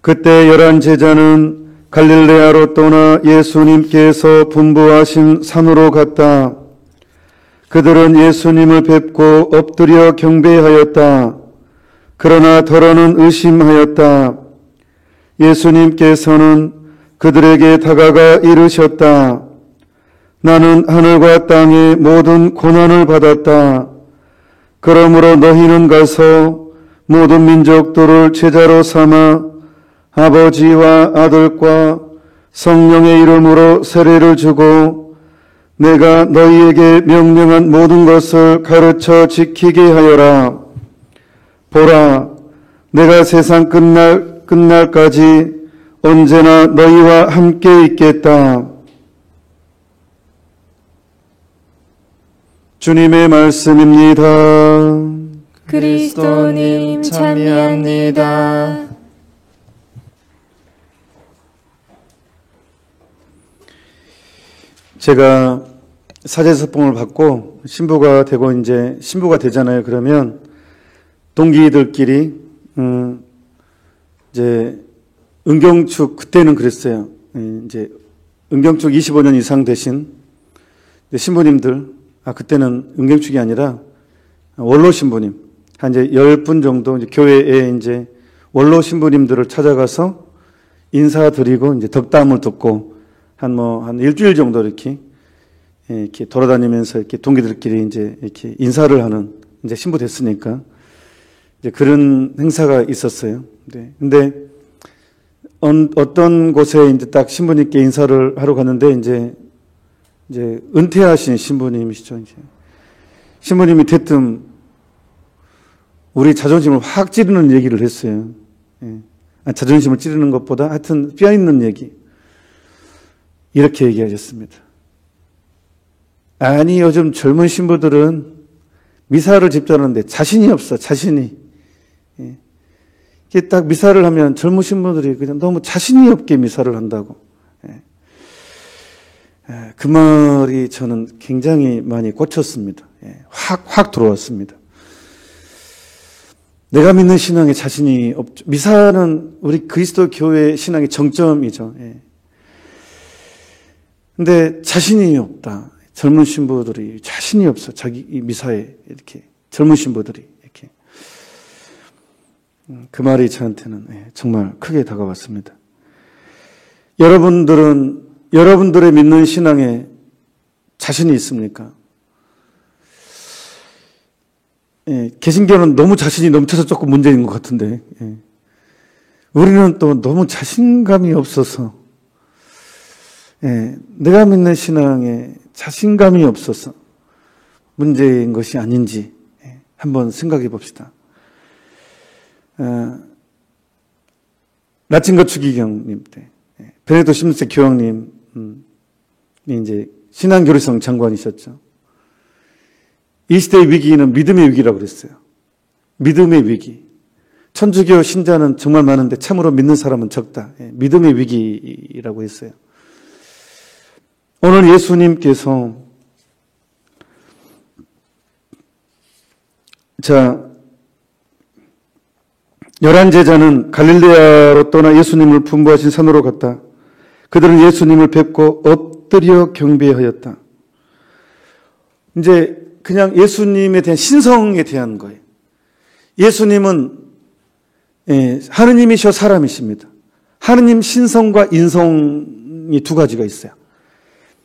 그때 11 제자는 갈릴레아로 떠나 예수님께서 분부하신 산으로 갔다. 그들은 예수님을 뵙고 엎드려 경배하였다. 그러나 더러는 의심하였다. 예수님께서는 그들에게 다가가 이르셨다. 나는 하늘과 땅의 모든 고난을 받았다. 그러므로 너희는 가서 모든 민족들을 제자로 삼아 아버지와 아들과 성령의 이름으로 세례를 주고 내가 너희에게 명령한 모든 것을 가르쳐 지키게 하여라. 보라, 내가 세상 끝날까지 언제나 너희와 함께 있겠다. 주님의 말씀입니다. 그리스도님 찬미합니다. 제가 사제서봉을 받고 신부가 되고 이제 신부가 되잖아요. 그러면 동기들끼리 이제 은경축 그때는 그랬어요. 이제 은경축 25년 이상 되신 신부님들, 그때는 은경축이 아니라 원로 신부님 한 이제 10분 정도 이제 교회에 이제 원로 신부님들을 찾아가서 인사드리고 이제 덕담을 듣고 한 일주일 정도 이렇게 돌아다니면서 이렇게 동기들끼리 이제 이렇게 인사를 하는 이제 신부 됐으니까 이제 그런 행사가 있었어요. 근데 어떤 곳에 이제 딱 신부님께 인사를 하러 갔는데 이제 은퇴하신 신부님이시죠. 이제 신부님이 대뜸 우리 자존심을 확 찌르는 얘기를 했어요. 자존심을 찌르는 것보다 하여튼 뼈 있는 얘기. 이렇게 얘기하셨습니다. 아니, 요즘 젊은 신부들은 미사를 집전하는데 자신이 없어, 자신이. 이게 딱 미사를 하면 젊은 신부들이 그냥 너무 자신이 없게 미사를 한다고. 그 말이 저는 굉장히 많이 꽂혔습니다. 확 들어왔습니다. 내가 믿는 신앙에 자신이 없죠. 미사는 우리 그리스도 교회 신앙의 정점이죠. 근데 자신이 없다. 젊은 신부들이 자신이 없어. 자기 이 미사에 이렇게 젊은 신부들이 이렇게 그 말이 저한테는 정말 크게 다가왔습니다. 여러분들은 여러분들의 믿는 신앙에 자신이 있습니까? 개신교는 너무 자신이 넘쳐서 조금 문제인 것 같은데 우리는 또 너무 자신감이 없어서 내가 믿는 신앙에 자신감이 없어서 문제인 것이 아닌지 한번 생각해 봅시다. 라틴과 추기경님 때 베네토 16세 교황님이 이제 신앙교류성 장관이셨죠. 이 시대의 위기는 믿음의 위기라고 그랬어요. 믿음의 위기. 천주교 신자는 정말 많은데 참으로 믿는 사람은 적다. 믿음의 위기라고 했어요. 오늘 예수님께서 11 제자는 갈릴레아로 떠나 예수님을 분부하신 산으로 갔다. 그들은 예수님을 뵙고 엎드려 경배하였다. 이제 그냥 예수님에 대한 신성에 대한 거예요. 예수님은 하느님이셔 사람이십니다. 하느님 신성과 인성이 두 가지가 있어요.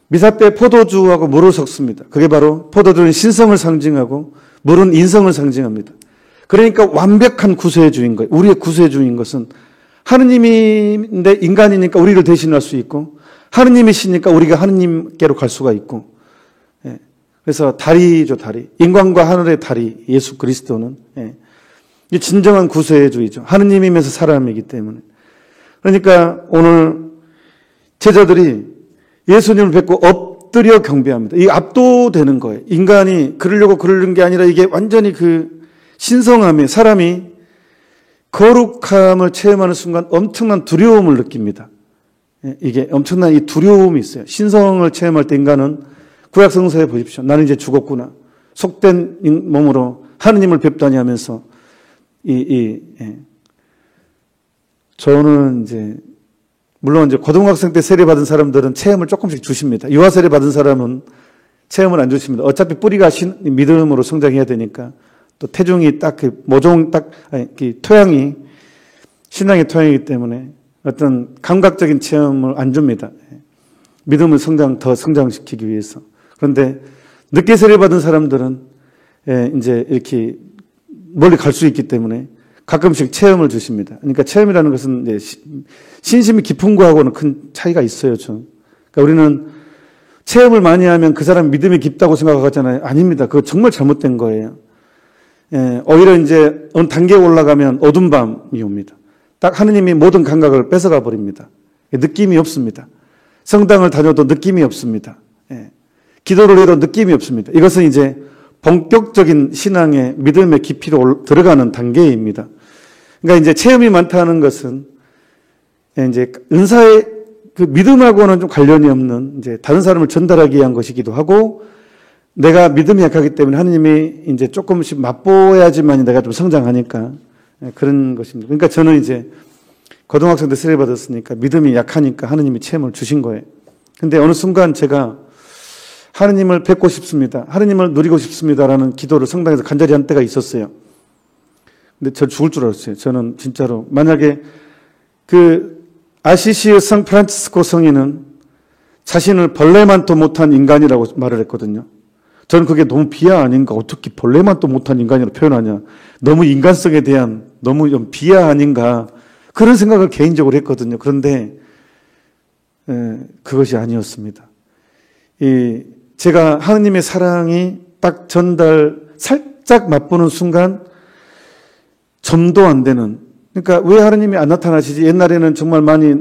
미사 때 포도주하고 물을 섞습니다. 그게 바로 포도주는 신성을 상징하고 물은 인성을 상징합니다. 그러니까 완벽한 구세주인 거예요. 우리의 구세주인 것은 하느님인데 인간이니까 우리를 대신할 수 있고 하느님이시니까 우리가 하느님께로 갈 수가 있고 그래서 다리죠, 다리. 인간과 하늘의 다리, 예수 그리스도는 이 진정한 구세주이죠. 하느님이면서 사람이기 때문에. 그러니까 오늘 제자들이 예수님을 뵙고 엎드려 경배합니다. 이게 압도되는 거예요. 인간이 그러려고 그러는 게 아니라 이게 완전히 그 신성함에 사람이 거룩함을 체험하는 순간 엄청난 두려움을 느낍니다. 이게 엄청난 이 두려움이 있어요. 신성을 체험할 때 인간은 구약 성서에 보십시오. 나는 이제 죽었구나. 속된 몸으로 하느님을 뵙다니 하면서 저는 이제 물론 이제 고등학생 때 세례 받은 사람들은 체험을 조금씩 주십니다. 유아 세례 받은 사람은 체험을 안 주십니다. 어차피 뿌리가 믿음으로 성장해야 되니까 또 태중이 딱 그 모종 토양이 신앙의 토양이기 때문에 어떤 감각적인 체험을 안 줍니다. 믿음을 더 성장시키기 위해서. 그런데 늦게 세례 받은 사람들은 이제 이렇게 멀리 갈 수 있기 때문에 가끔씩 체험을 주십니다. 그러니까 체험이라는 것은 이제 신심이 깊은 거하고는 큰 차이가 있어요, 좀. 그러니까 우리는 체험을 많이 하면 그 사람 믿음이 깊다고 생각하잖아요. 아닙니다. 그거 정말 잘못된 거예요. 오히려 이제 어느 단계에 올라가면 어두운 밤이 옵니다. 딱 하느님이 모든 감각을 뺏어가 버립니다. 느낌이 없습니다. 성당을 다녀도 느낌이 없습니다. 기도를 해도 느낌이 없습니다. 이것은 이제 본격적인 신앙의 믿음의 깊이로 들어가는 단계입니다. 그러니까 이제 체험이 많다는 것은 이제 은사의 그 믿음하고는 좀 관련이 없는 이제 다른 사람을 전달하기 위한 것이기도 하고 내가 믿음이 약하기 때문에 하느님이 이제 조금씩 맛보야지만 내가 좀 성장하니까 그런 것입니다. 그러니까 저는 이제 고등학생 때 세례 받았으니까 믿음이 약하니까 하느님이 체험을 주신 거예요. 근데 어느 순간 제가 하느님을 뵙고 싶습니다. 하느님을 누리고 싶습니다라는 기도를 성당에서 간절히 한 때가 있었어요. 근데 저 죽을 줄 알았어요. 저는 진짜로. 만약에 그 아시시의 성 프란치스코 성인은 자신을 벌레만도 못한 인간이라고 말을 했거든요. 저는 그게 너무 비하 아닌가. 어떻게 벌레만도 못한 인간이라고 표현하냐. 너무 인간성에 대한 너무 좀 비하 아닌가. 그런 생각을 개인적으로 했거든요. 그런데 그것이 아니었습니다. 제가 하느님의 사랑이 딱 살짝 맛보는 순간 점도 안 되는. 그러니까 왜 하느님이 안 나타나시지? 옛날에는 정말 많이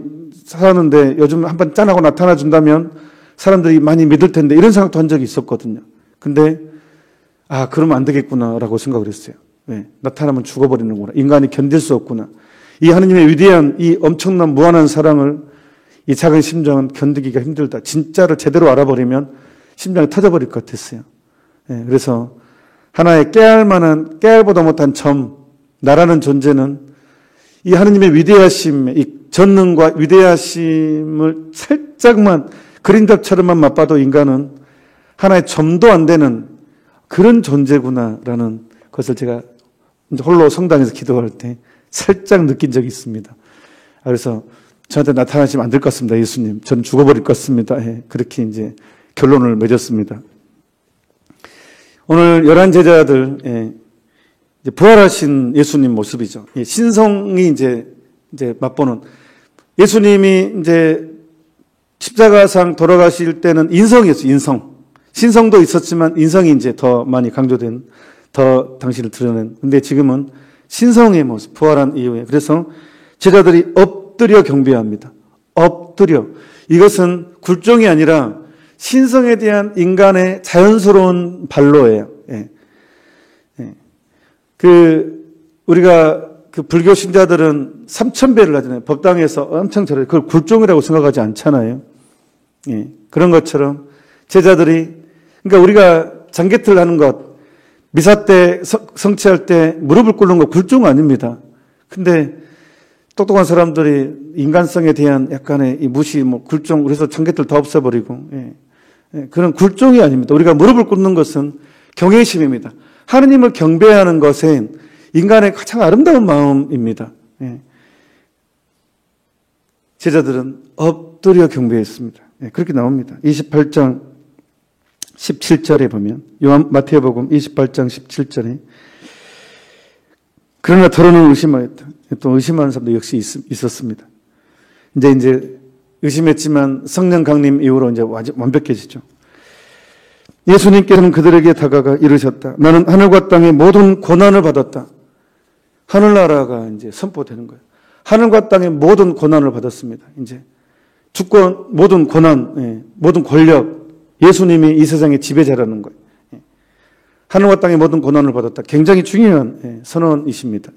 살았는데 요즘 한번 짠하고 나타나 준다면 사람들이 많이 믿을 텐데 이런 생각도 한 적이 있었거든요. 근데 그러면 안 되겠구나라고 생각을 했어요. 나타나면 죽어버리는구나. 인간이 견딜 수 없구나. 이 하느님의 위대한 이 엄청난 무한한 사랑을 이 작은 심장은 견디기가 힘들다. 진짜를 제대로 알아버리면 심장이 터져버릴 것 같았어요. 그래서 하나의 깨알보다 못한 나라는 존재는 이 하느님의 위대하심, 이 전능과 위대하심을 살짝만 그림자처럼만 맛봐도 인간은 하나의 점도 안 되는 그런 존재구나라는 것을 제가 홀로 성당에서 기도할 때 살짝 느낀 적이 있습니다. 그래서 저한테 나타나시면 안 될 것 같습니다, 예수님. 저는 죽어버릴 것 같습니다. 그렇게 이제 결론을 맺었습니다. 오늘 11 제자들, 부활하신 예수님 모습이죠. 신성이 이제 맛보는 예수님이 이제 십자가상 돌아가실 때는 인성이었어요, 인성. 신성도 있었지만 인성이 이제 더 많이 강조된, 더 당신을 드러낸. 근데 지금은 신성의 모습, 부활한 이후에. 그래서 제자들이 엎드려 경배합니다. 엎드려. 이것은 굴종이 아니라 신성에 대한 인간의 자연스러운 반로예요. 우리가 불교 신자들은 3000배를 하잖아요. 법당에서 엄청 잘해요. 그걸 굴종이라고 생각하지 않잖아요. 그런 것처럼 제자들이, 그러니까 우리가 장개틀 하는 것, 미사 때, 성취할 때 무릎을 꿇는 거 굴종 아닙니다. 근데 똑똑한 사람들이 인간성에 대한 약간의 이 무시, 굴종, 그래서 장개틀 다 없애버리고, 그런 굴종이 아닙니다. 우리가 무릎을 꿇는 것은 경외심입니다. 하느님을 경배하는 것은 인간의 가장 아름다운 마음입니다. 제자들은 엎드려 경배했습니다. 그렇게 나옵니다. 28장 17절에 보면, 마태복음 28장 17절에, 그러나 더러는 의심하였다. 또 의심하는 사람도 역시 있었습니다. 이제 의심했지만 성령 강림 이후로 이제 완벽해지죠. 예수님께서는 그들에게 다가가 이르셨다. 나는 하늘과 땅의 모든 권한을 받았다. 하늘나라가 이제 선포되는 거예요. 하늘과 땅의 모든 권한을 받았습니다. 이제 주권, 모든 권한, 모든 권력, 예수님이 이 세상의 지배자라는 거예요. 하늘과 땅의 모든 권한을 받았다. 굉장히 중요한 선언이십니다.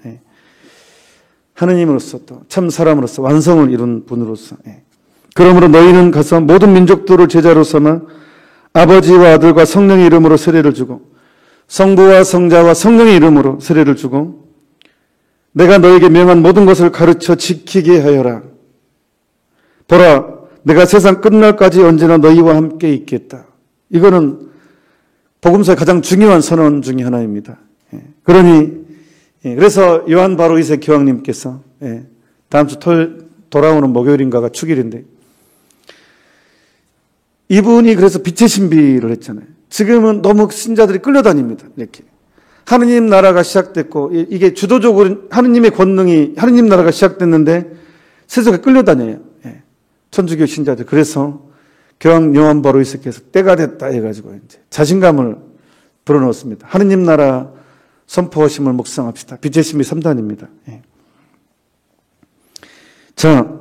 하느님으로서 또 참 사람으로서 완성을 이룬 분으로서. 그러므로 너희는 가서 모든 민족들을 제자로 삼아 아버지와 아들과 성령의 이름으로 세례를 주고 성부와 성자와 성령의 이름으로 세례를 주고 내가 너에게 명한 모든 것을 가르쳐 지키게 하여라. 보라, 내가 세상 끝날까지 언제나 너희와 함께 있겠다. 이거는 복음서의 가장 중요한 선언 중에 하나입니다. 그러니 그래서 요한 바로 2세 교황님께서 다음 주 토요일 돌아오는 목요일인가가 축일인데 이분이 그래서 빛의 신비를 했잖아요. 지금은 너무 신자들이 끌려다닙니다. 이렇게 하느님 나라가 시작됐고 이게 주도적으로 하느님의 권능이 하느님 나라가 시작됐는데 세속에 끌려다녀요. 천주교 신자들. 그래서 교황 요한 바로 2세께서 때가 됐다 해가지고 이제 자신감을 불어넣었습니다. 하느님 나라 선포하심을 묵상합시다. 빛의 신비 3단입니다. 자,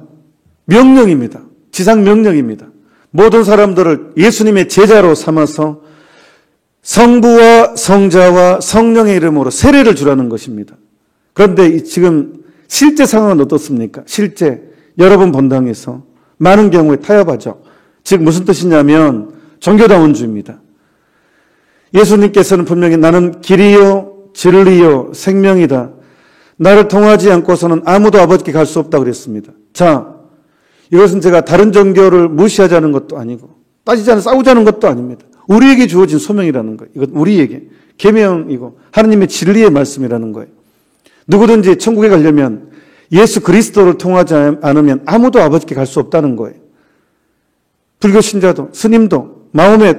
명령입니다. 지상 명령입니다. 모든 사람들을 예수님의 제자로 삼아서 성부와 성자와 성령의 이름으로 세례를 주라는 것입니다. 그런데 지금 실제 상황은 어떻습니까? 실제 여러분 본당에서 많은 경우에 타협하죠. 즉 무슨 뜻이냐면 종교다원주의입니다. 예수님께서는 분명히 나는 길이요 진리요 생명이다. 나를 통하지 않고서는 아무도 아버지께 갈 수 없다 그랬습니다. 자, 이것은 제가 다른 종교를 무시하자는 것도 아니고 따지자는 싸우자는 것도 아닙니다. 우리에게 주어진 소명이라는 거예요. 이건 우리에게 계명이고 하느님의 진리의 말씀이라는 거예요. 누구든지 천국에 가려면 예수 그리스도를 통하지 않으면 아무도 아버지께 갈 수 없다는 거예요. 불교 신자도 스님도 마호멧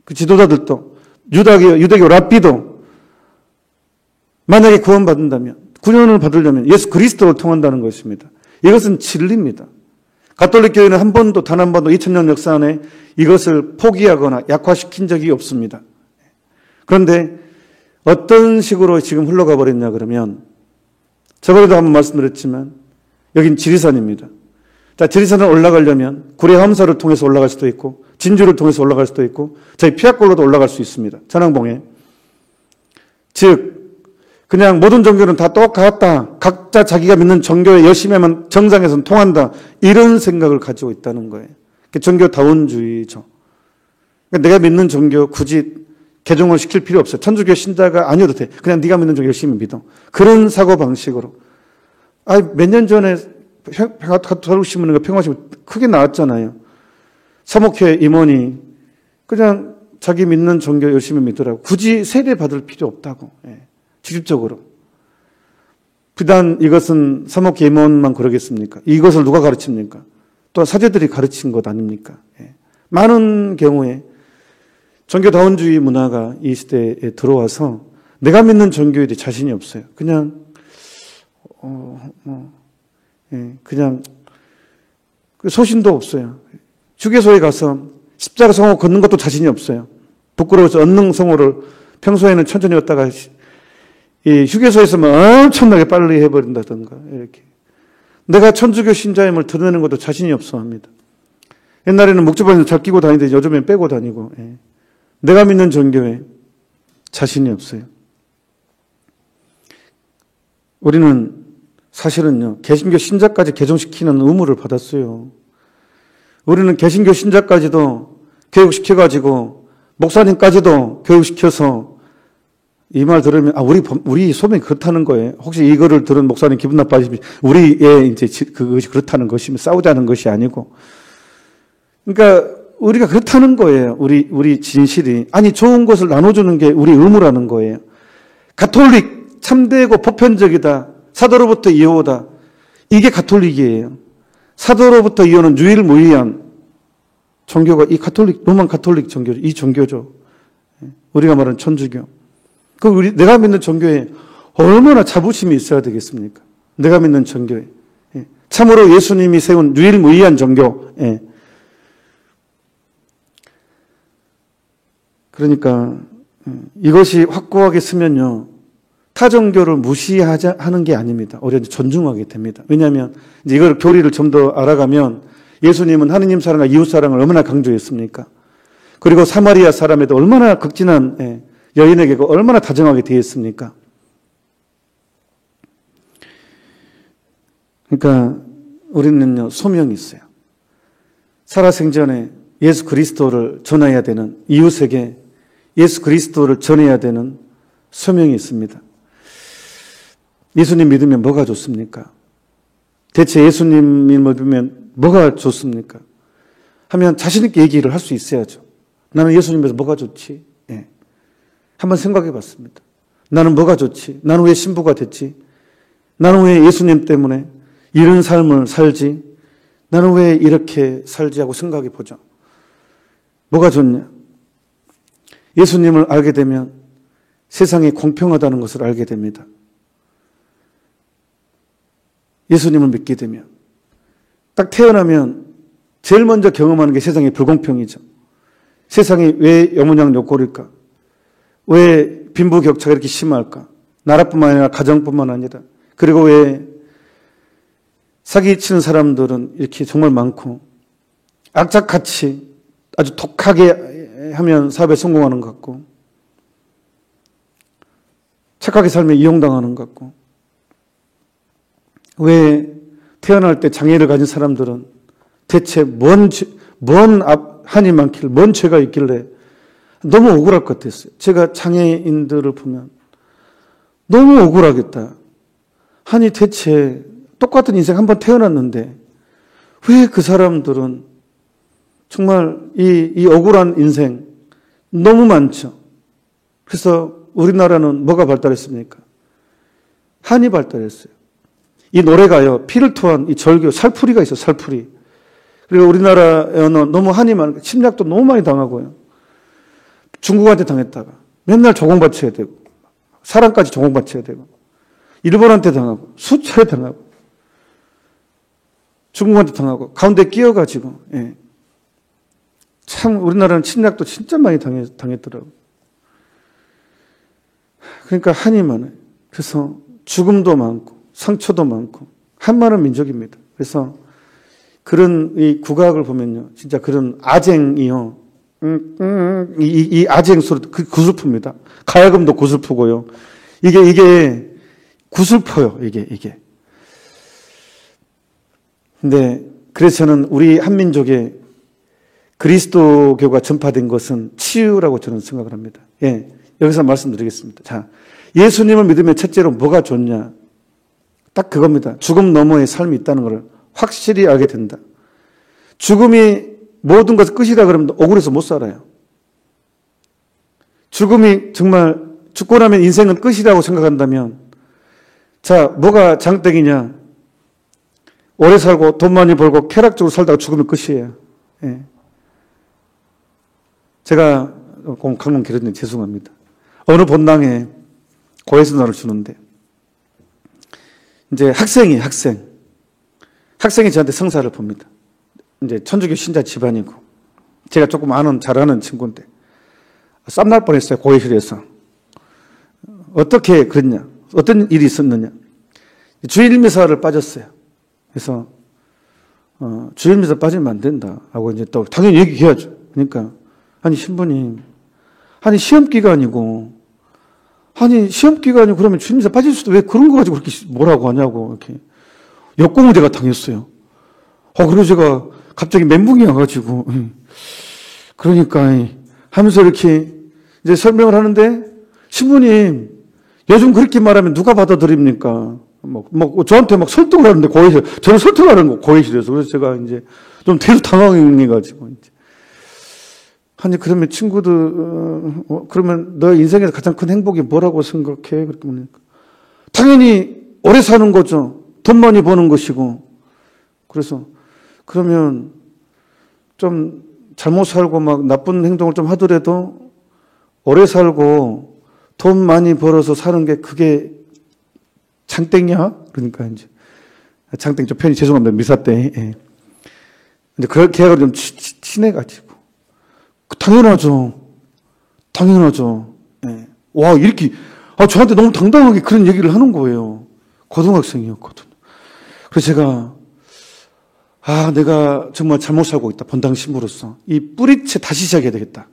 그 지도자들도 유대교 랍비도 만약에 구원받는다면 구원을 받으려면 예수 그리스도를 통한다는 것입니다. 이것은 진리입니다. 가톨릭 교회는 한 번도 단 한 번도 2000년 역사 안에 이것을 포기하거나 약화시킨 적이 없습니다. 그런데 어떤 식으로 지금 흘러가 버렸냐 그러면 저번에도 한번 말씀드렸지만 여긴 지리산입니다. 자, 지리산을 올라가려면 구례함사를 통해서 올라갈 수도 있고 진주를 통해서 올라갈 수도 있고 저희 피악골로도 올라갈 수 있습니다. 천왕봉에. 즉 그냥 모든 종교는 다 똑같다. 각자 자기가 믿는 종교에 열심히 하면 정상에서는 통한다. 이런 생각을 가지고 있다는 거예요. 종교다원주의죠. 그러니까 내가 믿는 종교 굳이 개종을 시킬 필요 없어요. 천주교 신자가 아니어도 돼. 그냥 네가 믿는 종교 열심히 믿어. 그런 사고방식으로. 몇 년 전에 가톨릭신문인가 평화신문 크게 나왔잖아요. 서목회 임원이 그냥 자기 믿는 종교 열심히 믿으라고. 굳이 세례 받을 필요 없다고. 직접적으로. 비단 이것은 서목회 임원만 그러겠습니까? 이것을 누가 가르칩니까? 또 사제들이 가르친 것 아닙니까? 많은 경우에 종교다원주의 문화가 이 시대에 들어와서 내가 믿는 종교에 대해 자신이 없어요. 그냥 그냥 소신도 없어요. 휴게소에 가서 십자가 성호 걷는 것도 자신이 없어요. 부끄러워서 언능 성호를 평소에는 천천히 걷다가 이 휴게소에서만 엄청나게 빨리 해버린다든가 이렇게. 내가 천주교 신자임을 드러내는 것도 자신이 없어 합니다. 옛날에는 목주반에서 잘 끼고 다니는데 요즘엔 빼고 다니고. 내가 믿는 종교에 자신이 없어요. 우리는 사실은요, 개신교 신자까지 개종시키는 의무를 받았어요. 우리는 개신교 신자까지도 교육시켜가지고 목사님까지도 교육시켜서 이 말 들으면 우리 소명이 그렇다는 거예요. 혹시 이거를 들은 목사님 기분 나빠지면 우리의 이제 그것이 그렇다는 것이면 싸우자는 것이 아니고, 그러니까 우리가 그렇다는 거예요. 우리 진실이. 아니 좋은 것을 나눠주는 게 우리 의무라는 거예요. 가톨릭 참되고 보편적이다. 사도로부터 이어오다. 이게 가톨릭이에요. 사도로부터 이어오는 유일무이한 종교가 이 가톨릭, 로만 가톨릭 종교죠. 이 종교죠. 우리가 말하는 천주교. 내가 믿는 종교에 얼마나 자부심이 있어야 되겠습니까? 내가 믿는 종교에. 참으로 예수님이 세운 유일무이한 종교. 그러니까 이것이 확고하게 쓰면요. 타 종교를 무시하는 게 아닙니다. 오히려 존중하게 됩니다. 왜냐하면 이제 이걸 교리를 좀 더 알아가면 예수님은 하느님 사랑과 이웃 사랑을 얼마나 강조했습니까? 그리고 사마리아 사람에도 얼마나 극진한 여인에게 얼마나 다정하게 대했습니까? 그러니까 우리는요, 소명이 있어요. 살아생전에 예수 그리스도를 전해야 되는, 이웃에게 예수 그리스도를 전해야 되는 소명이 있습니다. 예수님 믿으면 뭐가 좋습니까? 대체 예수님을 믿으면 뭐가 좋습니까? 하면 자신 있게 얘기를 할 수 있어야죠. 나는 예수님에서 뭐가 좋지? 예. 한번 생각해 봤습니다. 나는 뭐가 좋지? 나는 왜 신부가 됐지? 나는 왜 예수님 때문에 이런 삶을 살지? 나는 왜 이렇게 살지 하고 생각해 보죠. 뭐가 좋냐? 예수님을 알게 되면 세상이 공평하다는 것을 알게 됩니다. 예수님을 믿게 되면 딱 태어나면 제일 먼저 경험하는 게 세상의 불공평이죠. 세상이 왜 여문양요꼴일까? 왜 빈부격차가 이렇게 심할까? 나라뿐만 아니라 가정뿐만 아니라 그리고 왜 사기치는 사람들은 이렇게 정말 많고 악착같이 아주 독하게 하면 사업에 성공하는 것 같고 착하게 살면 이용당하는 것 같고 왜 태어날 때 장애를 가진 사람들은 대체 뭔 한이 많길래 뭔 죄가 있길래 너무 억울할 것 같았어요. 제가 장애인들을 보면 너무 억울하겠다. 아니 대체 똑같은 인생 한번 태어났는데 왜 그 사람들은 정말 이 억울한 인생 너무 많죠. 그래서 우리나라는 뭐가 발달했습니까? 한이 발달했어요. 이 노래가요. 피를 토한 이 절교 살풀이가 있어요. 살풀이. 그리고 우리나라에는 너무 한이 많으니까 침략도 너무 많이 당하고요. 중국한테 당했다가 맨날 조공바쳐야 되고 사람까지 조공바쳐야 되고 일본한테 당하고 수차례 당하고 중국한테 당하고 가운데 끼어가지고 예. 참 우리나라는 침략도 진짜 많이 당했더라고요. 그러니까 한이 많아요. 그래서 죽음도 많고 상처도 많고 한많은 민족입니다. 그래서 그런 이 국악을 보면요. 진짜 그런 아쟁이요. 이 아쟁 소리 그 구슬프입니다. 가야금도 구슬프고요. 이게 구슬퍼요. 이게. 근데 그래서 저는 우리 한민족에 그리스도교가 전파된 것은 치유라고 저는 생각을 합니다. 예. 여기서 말씀드리겠습니다. 자, 예수님을 믿으면 첫째로 뭐가 좋냐? 딱 그겁니다. 죽음 너머의 삶이 있다는 것을 확실히 알게 된다. 죽음이 모든 것의 끝이다 그러면 억울해서 못 살아요. 죽음이 정말 죽고 나면 인생은 끝이라고 생각한다면 자, 뭐가 장땡이냐? 오래 살고 돈 많이 벌고 쾌락적으로 살다가 죽으면 끝이에요. 예. 제가 강론 길었는데 죄송합니다. 어느 본당에 고해선화를 주는데 이제 학생이 저한테 성사를 봅니다. 이제 천주교 신자 집안이고 제가 조금 잘 아는 친구인데 쌈날 뻔했어요. 고해실에서. 어떻게 그랬냐? 어떤 일이 있었느냐? 주일미사를 빠졌어요. 그래서 주일미사 빠지면 안 된다 하고 이제 또 당연히 얘기해야죠. 그러니까 아니 신부님, 아니 시험 기간이고 그러면 주일미사 빠질 수도 왜 그런 거 가지고 그렇게 뭐라고 하냐고 이렇게 역공을 제가 당했어요. 그래서 제가 갑자기 멘붕이 와가지고 그러니까 하면서 이렇게 이제 설명을 하는데 신부님 요즘 그렇게 말하면 누가 받아들입니까? 저한테 막 설득을 하는데 고해실 저는 설득하는 거 고해실에서 그래서 제가 이제 좀 대수 당황해가지고 이제 아니 그러면 친구들 그러면 너 인생에서 가장 큰 행복이 뭐라고 생각해? 그렇게 보니까 당연히 오래 사는 거죠. 돈 많이 버는 것이고 그래서 그러면 좀 잘못 살고 막 나쁜 행동을 좀 하더라도 오래 살고 돈 많이 벌어서 사는 게 그게 장땡이야? 그러니까 이제 장땡 좀 편히 죄송합니다. 미사 때. 예. 이제 그렇게 해가지고 좀 친해가지고 당연하죠. 예. 와 이렇게 저한테 너무 당당하게 그런 얘기를 하는 거예요. 고등학생이었거든요. 그래서 제가 내가 정말 잘못 살고 있다. 본당 신부로서 이 뿌리채 다시 시작해야 되겠다.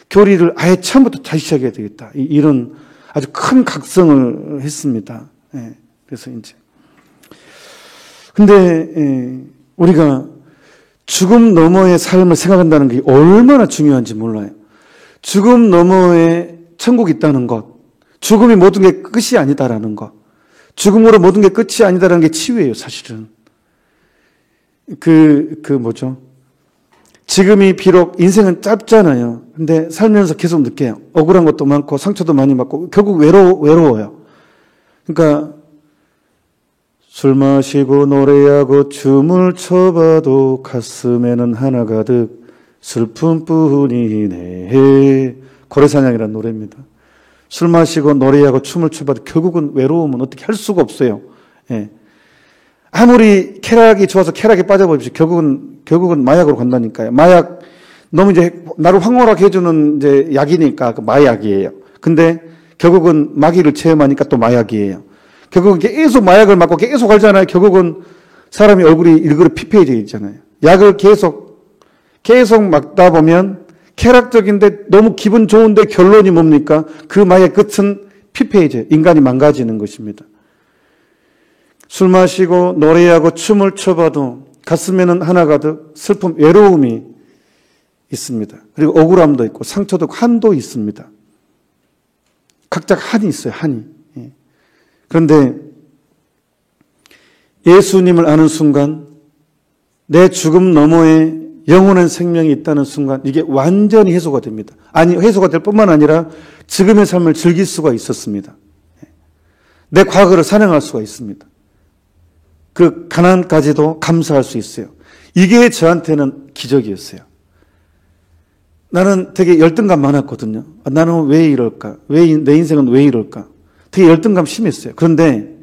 교리를 아예 처음부터 다시 시작해야 되겠다. 이런 아주 큰 각성을 했습니다. 예, 그래서 이제. 근데, 우리가 죽음 너머의 삶을 생각한다는 게 얼마나 중요한지 몰라요. 죽음 너머에 천국이 있다는 것, 죽음이 모든 게 끝이 아니다라는 것, 죽음으로 모든 게 끝이 아니다라는 게 치유예요, 사실은. 뭐죠? 지금이 비록 인생은 짧잖아요. 근데 살면서 계속 느껴요. 억울한 것도 많고 상처도 많이 받고 결국 외로워요. 그러니까 술 마시고 노래하고 춤을 춰봐도 가슴에는 하나 가득 슬픔뿐이네. 고래사냥이라는 노래입니다. 술 마시고 노래하고 춤을 춰봐도 결국은 외로움은 어떻게 할 수가 없어요. 예. 아무리 쾌락이 좋아서 쾌락에 빠져버리죠. 결국은 마약으로 간다니까요. 마약, 너무 이제 나를 황홀하게 해주는 이제 약이니까 그 마약이에요. 근데 결국은 마귀를 체험하니까 또 마약이에요. 결국은 계속 마약을 맞고 계속 알잖아요. 결국은 사람이 얼굴이 일그러 피폐해져 있잖아요. 약을 계속 막다 보면 쾌락적인데 너무 기분 좋은데 결론이 뭡니까? 그 마약의 끝은 피폐해져요. 인간이 망가지는 것입니다. 술 마시고 노래하고 춤을 춰봐도 가슴에는 하나 가득 슬픔, 외로움이 있습니다. 그리고 억울함도 있고 상처도 있고 한도 있습니다. 각자 한이 있어요, 한이. 그런데 예수님을 아는 순간 내 죽음 너머에 영원한 생명이 있다는 순간 이게 완전히 해소가 됩니다. 아니, 해소가 될 뿐만 아니라 지금의 삶을 즐길 수가 있었습니다. 내 과거를 산행할 수가 있습니다. 그 가난까지도 감사할 수 있어요. 이게 저한테는 기적이었어요. 나는 되게 열등감 많았거든요. 나는 왜 이럴까? 내 인생은 왜 이럴까? 되게 열등감 심했어요. 그런데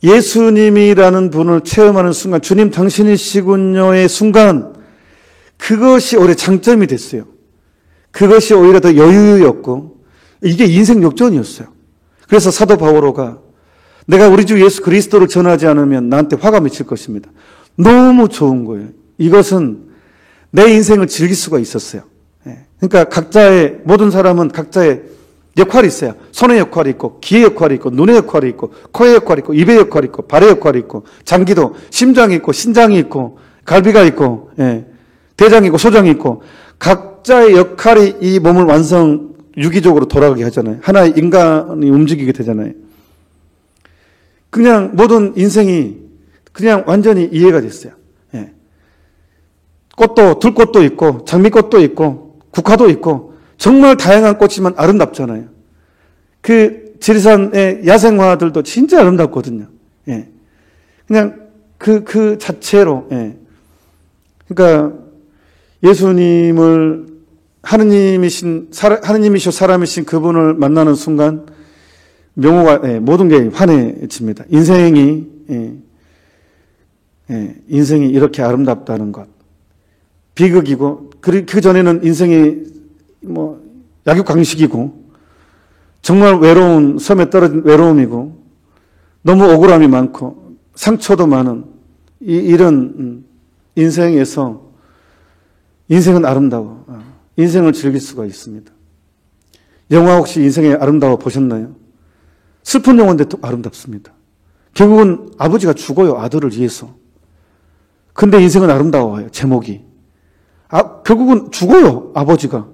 예수님이라는 분을 체험하는 순간, 주님 당신이시군요의 순간, 그것이 오히려 장점이 됐어요. 그것이 오히려 더 여유였고, 이게 인생 역전이었어요. 그래서 사도 바오로가 내가 우리 주 예수 그리스도를 전하지 않으면 나한테 화가 맺힐 것입니다. 너무 좋은 거예요. 이것은 내 인생을 즐길 수가 있었어요. 그러니까 모든 사람은 각자의 역할이 있어요. 손의 역할이 있고, 귀의 역할이 있고, 눈의 역할이 있고, 코의 역할이 있고, 입의 역할이 있고, 발의 역할이 있고, 장기도 심장이 있고, 신장이 있고, 갈비가 있고, 대장이 있고, 소장이 있고, 각자의 역할이 이 몸을 유기적으로 돌아가게 하잖아요. 하나의 인간이 움직이게 되잖아요. 그냥 모든 인생이 그냥 완전히 이해가 됐어요. 들꽃도 있고, 장미꽃도 있고, 국화도 있고, 정말 다양한 꽃이지만 아름답잖아요. 그 지리산의 야생화들도 진짜 아름답거든요. 그냥 그 자체로, 그러니까 예수님을 하느님이시오 사람이신 그분을 만나는 순간 명호가 모든 게 환해집니다. 인생이 이렇게 아름답다는 것. 비극이고 그 전에는 인생이 약육강식이고 정말 외로운 섬에 떨어진 외로움이고 너무 억울함이 많고 상처도 많은 이런 인생에서 인생은 아름다워. 인생을 즐길 수가 있습니다. 영화 혹시 인생에 아름다워 보셨나요? 슬픈 영화인데 또 아름답습니다. 결국은 아버지가 죽어요. 아들을 위해서. 근데 인생은 아름다워요. 제목이. 결국은 죽어요. 아버지가.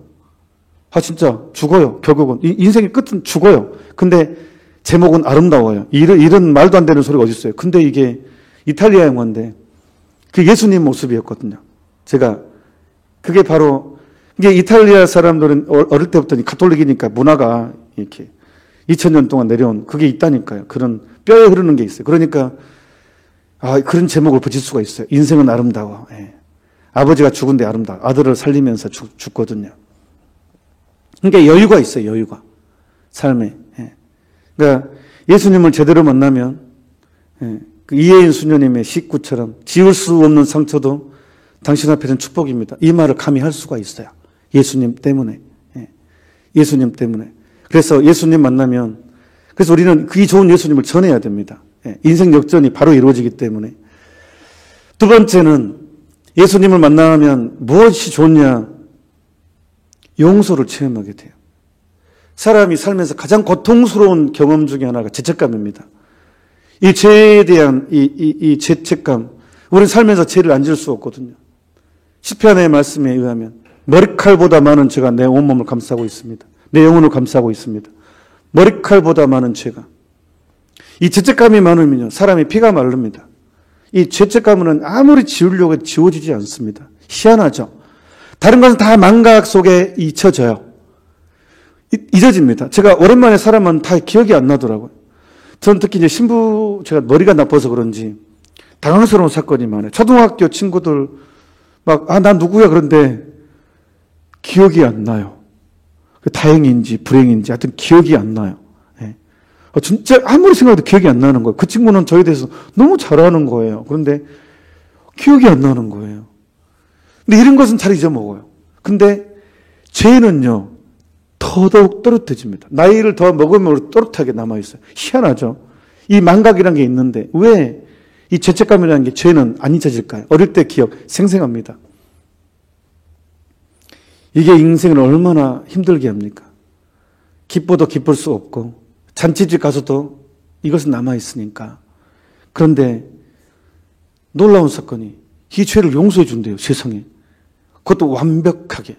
진짜 죽어요. 결국은. 인생의 끝은 죽어요. 근데 제목은 아름다워요. 이런 말도 안 되는 소리가 어디 있어요. 근데 이게 이탈리아 영화인데 그 예수님 모습이었거든요. 그게 바로 이게 이탈리아 사람들은 어릴 때부터 가톨릭이니까 문화가 이렇게 2000년 동안 내려온 그게 있다니까요. 그런 뼈에 흐르는 게 있어요. 그러니까 그런 제목을 붙일 수가 있어요. 인생은 아름다워. 아버지가 죽은데 아름다워. 아들을 살리면서 죽거든요. 그러니까 여유가 있어요. 여유가. 삶에. 그러니까 예수님을 제대로 만나면 그 이혜인 수녀님의 식구처럼 지울 수 없는 상처도 당신 앞에는 축복입니다. 이 말을 감히 할 수가 있어요. 예수님 때문에. 예수님 때문에. 그래서 예수님 만나면 그래서 우리는 이 좋은 예수님을 전해야 됩니다. 인생 역전이 바로 이루어지기 때문에. 두 번째는 예수님을 만나면 무엇이 좋냐? 용서를 체험하게 돼요. 사람이 살면서 가장 고통스러운 경험 중에 하나가 죄책감입니다. 이 죄에 대한 이 죄책감. 우리는 살면서 죄를 안 지을 수 없거든요. 시편의 말씀에 의하면 머리칼보다 많은 죄가 내 온몸을 감싸고 있습니다. 내 영혼을 감싸고 있습니다. 머리칼보다 많은 죄가. 이 죄책감이 많으면요, 사람이 피가 마릅니다. 이 죄책감은 아무리 지우려고 해도 지워지지 않습니다. 희한하죠. 다른 것은 다 망각 속에 잊혀져요. 잊어집니다. 제가 오랜만에 사람은 다 기억이 안 나더라고요. 저는 특히 이제 제가 머리가 나빠서 그런지 당황스러운 사건이 많아요. 초등학교 친구들 나 누구야? 그런데 기억이 안 나요. 다행인지 불행인지 하여튼 기억이 안 나요. 네. 진짜 아무리 생각해도 기억이 안 나는 거예요. 그 친구는 저에 대해서 너무 잘 아는 거예요. 그런데 기억이 안 나는 거예요. 근데 이런 것은 잘 잊어먹어요. 근데 죄는요, 더더욱 또렷해집니다. 나이를 더 먹으면 또렷하게 남아있어요. 희한하죠? 이 망각이라는 게 있는데 왜 이 죄책감이라는 게 죄는 안 잊혀질까요? 어릴 때 기억 생생합니다. 이게 인생을 얼마나 힘들게 합니까? 기뻐도 기쁠 수 없고 잔치집 가서도 이것은 남아있으니까. 그런데 놀라운 사건이 이 죄를 용서해 준대요. 세상에. 그것도 완벽하게.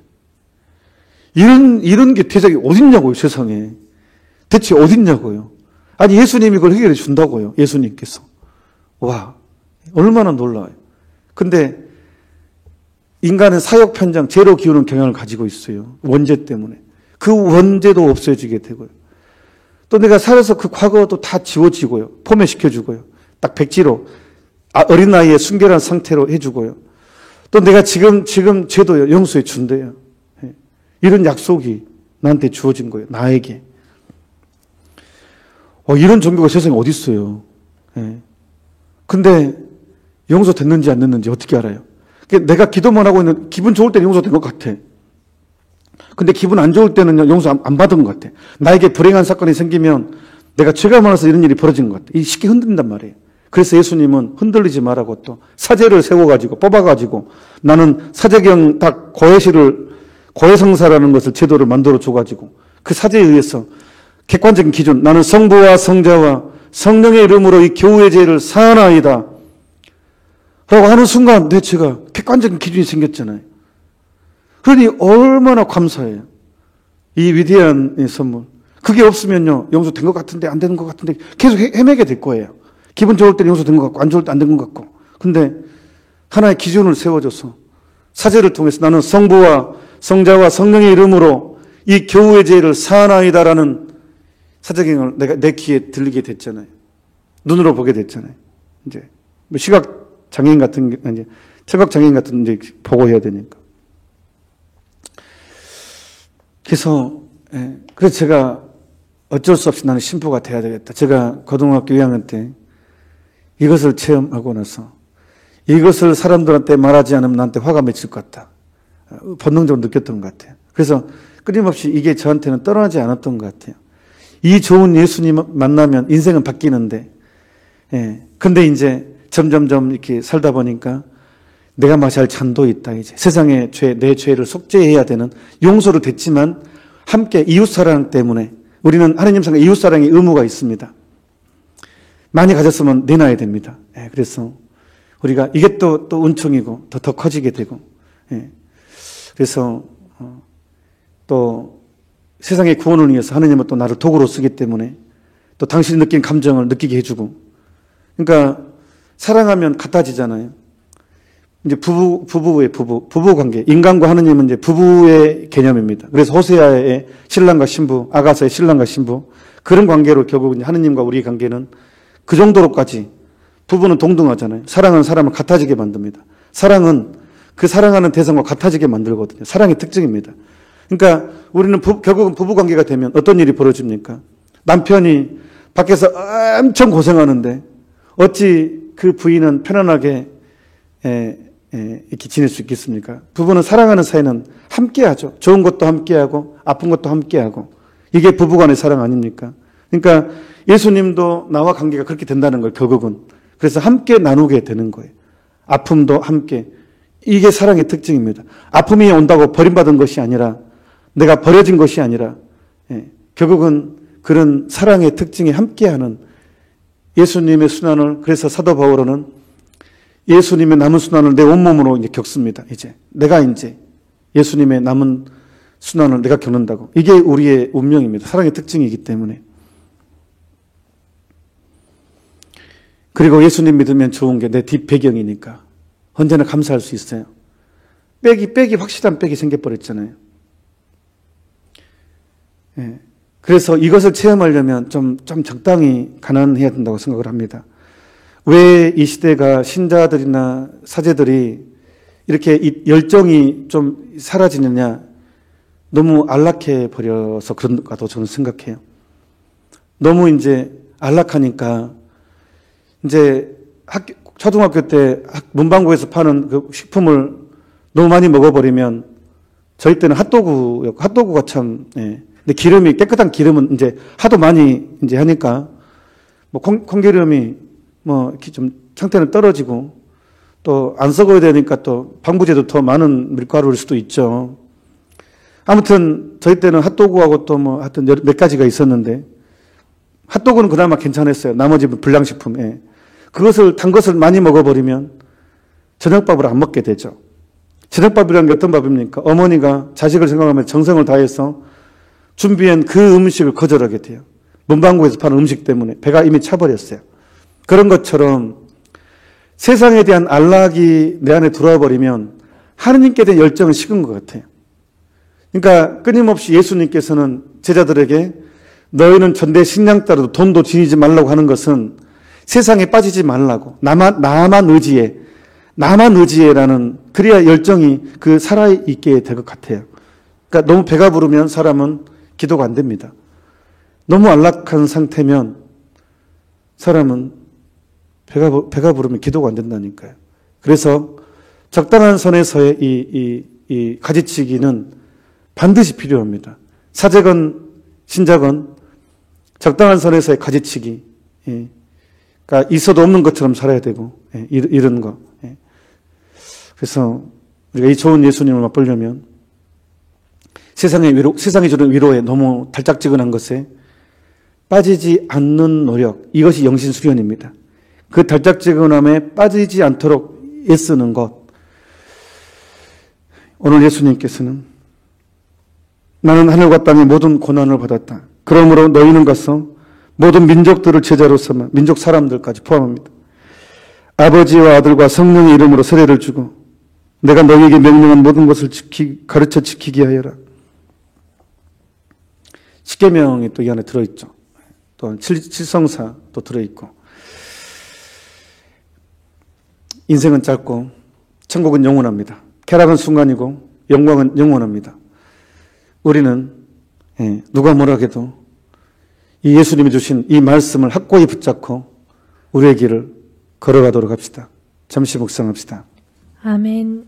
이런 게 대작이 어딨냐고요, 세상에. 대체 어딨냐고요. 아니, 예수님이 그걸 해결해 준다고요, 예수님께서. 와, 얼마나 놀라워요. 근데 인간은 사역 편장, 죄로 기우는 경향을 가지고 있어요. 원죄 때문에. 그 원죄도 없어지게 되고요. 또 내가 살아서 그 과거도 다 지워지고요. 포매시켜주고요. 딱 백지로, 어린 나이에 순결한 상태로 해주고요. 또 내가 지금 죄도 용서해 준대요. 이런 약속이 나한테 주어진 거예요. 나에게. 이런 종교가 세상에 어디 있어요. 근데 용서됐는지 안 됐는지 어떻게 알아요? 내가 기도만 하고 있는, 기분 좋을 때는 용서된 것 같아. 근데 기분 안 좋을 때는 용서 안 받은 것 같아. 나에게 불행한 사건이 생기면 내가 죄가 많아서 이런 일이 벌어진 것 같아. 쉽게 흔든단 말이에요. 그래서 예수님은 흔들리지 말라고 또 사제를 세워가지고 뽑아가지고 나는 사제경 딱 고해성사라는 것을 제도를 만들어 줘가지고 그 사제에 의해서 객관적인 기준, 나는 성부와 성자와 성령의 이름으로 이 교우의 죄를 사하나이다 라고 하는 순간 내 죄가 객관적인 기준이 생겼잖아요. 그러니 얼마나 감사해요. 이 위대한 선물. 그게 없으면요, 용서된 것 같은데 안 되는 것 같은데 계속 헤매게 될 거예요. 기분 좋을 때는 용서된 것 같고 안 좋을 때 안 된 것 같고. 근데 하나의 기준을 세워줘서 사제를 통해서 나는 성부와 성자와 성령의 이름으로 이 교우의 죄를 사하나이다라는 사제경을 내가 내 귀에 들리게 됐잖아요. 눈으로 보게 됐잖아요. 이제 시각 장애인 같은 게 이제 청각 장애인 같은 이제 보고 해야 되니까. 그래서 제가 어쩔 수 없이 나는 신부가 돼야 되겠다. 제가 고등학교 2학년 때 이것을 체험하고 나서 이것을 사람들한테 말하지 않으면 나한테 화가 맺힐 것 같다. 본능적으로 느꼈던 것 같아요. 그래서 끊임없이 이게 저한테는 떠나지 않았던 것 같아요. 이 좋은 예수님 만나면 인생은 바뀌는데, 근데 이제 점점점 이렇게 살다 보니까 내가 마셔야 할 잔도 있다, 이제. 세상의 죄, 내 죄를 속죄해야 되는 용서로 됐지만 함께 이웃사랑 때문에 우리는 하느님 상에 이웃사랑의 의무가 있습니다. 많이 가졌으면 내놔야 됩니다. 그래서 우리가 이게 또 은총이고 더 커지게 되고, 그래서 또 세상의 구원을 위해서 하느님은 또 나를 도구로 쓰기 때문에 또 당신이 느낀 감정을 느끼게 해주고, 그러니까 사랑하면 같아지잖아요. 이제 부부 관계, 인간과 하느님은 이제 부부의 개념입니다. 그래서 호세아의 신랑과 신부, 아가서의 신랑과 신부, 그런 관계로 결국 이제 하느님과 우리의 관계는 그 정도로까지. 부부는 동등하잖아요. 사랑은 사람을 같아지게 만듭니다. 사랑은 그 사랑하는 대상과 같아지게 만들거든요. 사랑의 특징입니다. 그러니까 우리는 결국은 부부관계가 되면 어떤 일이 벌어집니까? 남편이 밖에서 엄청 고생하는데 어찌 그 부인은 편안하게 이렇게 지낼 수 있겠습니까? 부부는 사랑하는 사이는 함께하죠. 좋은 것도 함께하고 아픈 것도 함께하고. 이게 부부간의 사랑 아닙니까? 그러니까 예수님도 나와 관계가 그렇게 된다는 걸 결국은. 그래서 함께 나누게 되는 거예요. 아픔도 함께. 이게 사랑의 특징입니다. 아픔이 온다고 버림받은 것이 아니라, 내가 버려진 것이 아니라, 결국은 그런 사랑의 특징이 함께하는 예수님의 순환을, 그래서 사도 바울은 예수님의 남은 순환을 내 온몸으로 이제 겪습니다. 이제 내가 이제 예수님의 남은 순환을 내가 겪는다고. 이게 우리의 운명입니다. 사랑의 특징이기 때문에. 그리고 예수님 믿으면 좋은 게 내 뒷배경이니까 언제나 감사할 수 있어요. 백이 확실한 백이 생겨버렸잖아요. 예. 그래서 이것을 체험하려면 좀 적당히 가난해야 된다고 생각을 합니다. 왜 이 시대가 신자들이나 사제들이 이렇게 이 열정이 좀 사라지느냐? 너무 안락해 버려서 그런가도 저는 생각해요. 너무 이제 안락하니까 이제 초등학교 때 문방구에서 파는 그 식품을 너무 많이 먹어버리면 저희 때는 핫도그가 참, 예. 근데 기름이, 깨끗한 기름은 이제 하도 많이 이제 하니까 뭐 콩기름이 뭐 이렇게 좀 상태는 떨어지고 또 안 썩어야 되니까 또 방부제도 더 많은 밀가루일 수도 있죠. 아무튼 저희 때는 핫도그하고 또 뭐 하여튼 몇 가지가 있었는데 핫도그는 그나마 괜찮았어요. 나머지 불량식품. 예. 단 것을 많이 먹어버리면 저녁밥을 안 먹게 되죠. 저녁밥이라는 게 어떤 밥입니까? 어머니가 자식을 생각하면 정성을 다해서 준비한 그 음식을 거절하게 돼요. 문방구에서 파는 음식 때문에 배가 이미 차버렸어요. 그런 것처럼 세상에 대한 안락이 내 안에 들어와 버리면 하느님께 대한 열정은 식은 것 같아요. 그러니까 끊임없이 예수님께서는 제자들에게 너희는 전대 식량 따라도 돈도 지니지 말라고 하는 것은 세상에 빠지지 말라고 나만 의지해라는 그래야 열정이 살아있게 될 것 같아요. 그러니까 너무 배가 부르면 사람은 기도가 안 됩니다. 너무 안락한 상태면 사람은 배가 부르면 기도가 안 된다니까요. 그래서 적당한 선에서의 이 가지치기는 반드시 필요합니다. 사제건 신자건 적당한 선에서의 가지치기. 예. 그러니까 있어도 없는 것처럼 살아야 되고, 예. 이런 거. 예. 그래서 우리가 이 좋은 예수님을 맛보려면 세상이 주는 위로에 너무 달짝지근한 것에 빠지지 않는 노력, 이것이 영신수련입니다. 그 달짝지근함에 빠지지 않도록 애쓰는 것. 오늘 예수님께서는 나는 하늘과 땅의 모든 고난을 받았다. 그러므로 너희는 가서 모든 민족들을 제자로 삼아, 민족 사람들까지 포함합니다. 아버지와 아들과 성령의 이름으로 세례를 주고 내가 너희에게 명령한 모든 것을 가르쳐 지키게 하여라. 십계명이 또 이 안에 들어있죠. 또 칠성사도 들어있고. 인생은 짧고 천국은 영원합니다. 쾌락은 순간이고 영광은 영원합니다. 우리는 누가 뭐라 해도 이 예수님이 주신 이 말씀을 확고히 붙잡고 우리의 길을 걸어가도록 합시다. 잠시 묵상합시다. 아멘.